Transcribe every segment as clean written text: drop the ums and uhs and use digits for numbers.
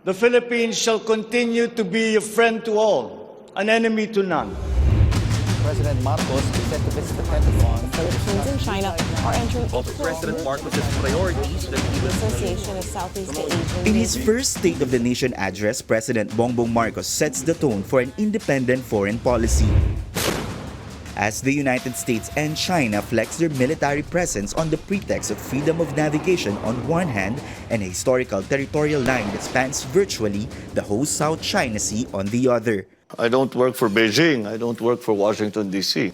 The Philippines shall continue to be a friend to all, an enemy to none. President Marcos is set to visit the Pentagon. Philippines and China are entering Also, President Marcos's priorities that he was Association of Southeast Asian. In his first State of the Nation address, President Bongbong Marcos sets the tone for an independent foreign policy. As the United States and China flex their military presence on the pretext of freedom of navigation on one hand and a historical territorial line that spans virtually the whole South China Sea on the other. I don't work for Beijing. I don't work for Washington, D.C.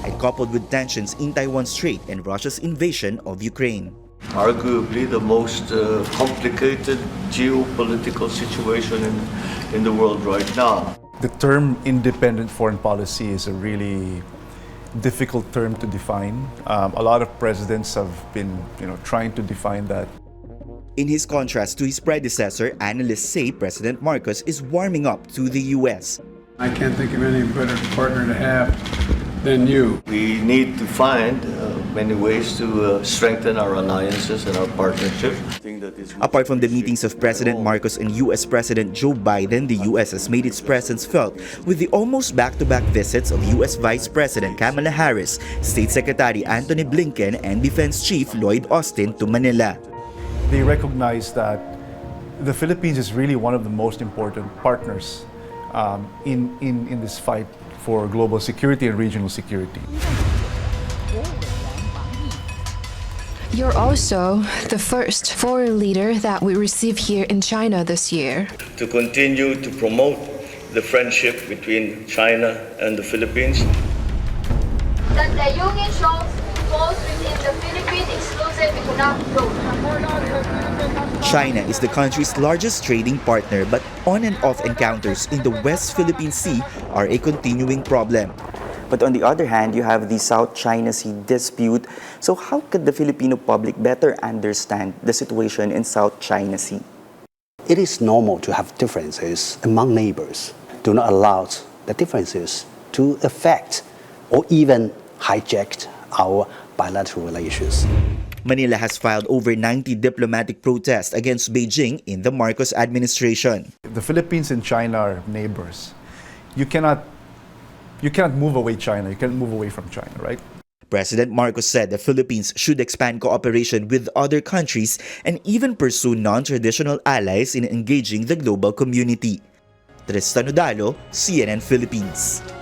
And coupled with tensions in Taiwan Strait and Russia's invasion of Ukraine. Arguably the most complicated geopolitical situation in the world right now. The term independent foreign policy is a really difficult term to define. A lot of presidents have been, trying to define that. In his contrast to his predecessor, analysts say President Marcos is warming up to the U.S. I can't think of any better partner to have than you. We need to find many ways to strengthen our alliances and our partnerships. Apart from the meetings of President Marcos and U.S. President Joe Biden, the U.S. has made its presence felt with the almost back-to-back visits of U.S. Vice President Kamala Harris, State Secretary Antony Blinken, and Defense Chief Lloyd Austin to Manila. They recognize that the Philippines is really one of the most important partners in this fight for global security and regional security. You're also the first foreign leader that we receive here in China this year. To continue to promote the friendship between China and the Philippines. That the Union shows falls within the Philippine exclusive economic zone. China is the country's largest trading partner, but on and off encounters in the West Philippine Sea are a continuing problem. But on the other hand, you have the South China Sea dispute. So how could the Filipino public better understand the situation in South China Sea? It is normal to have differences among neighbors. Do not allow the differences to affect or even hijack our bilateral relations. Manila has filed over 90 diplomatic protests against Beijing in the Marcos administration. The Philippines and China are neighbors. You cannot move away China. You can't move away from China, right? President Marcos said the Philippines should expand cooperation with other countries and even pursue non-traditional allies in engaging the global community. Tristan Nodalo, CNN Philippines.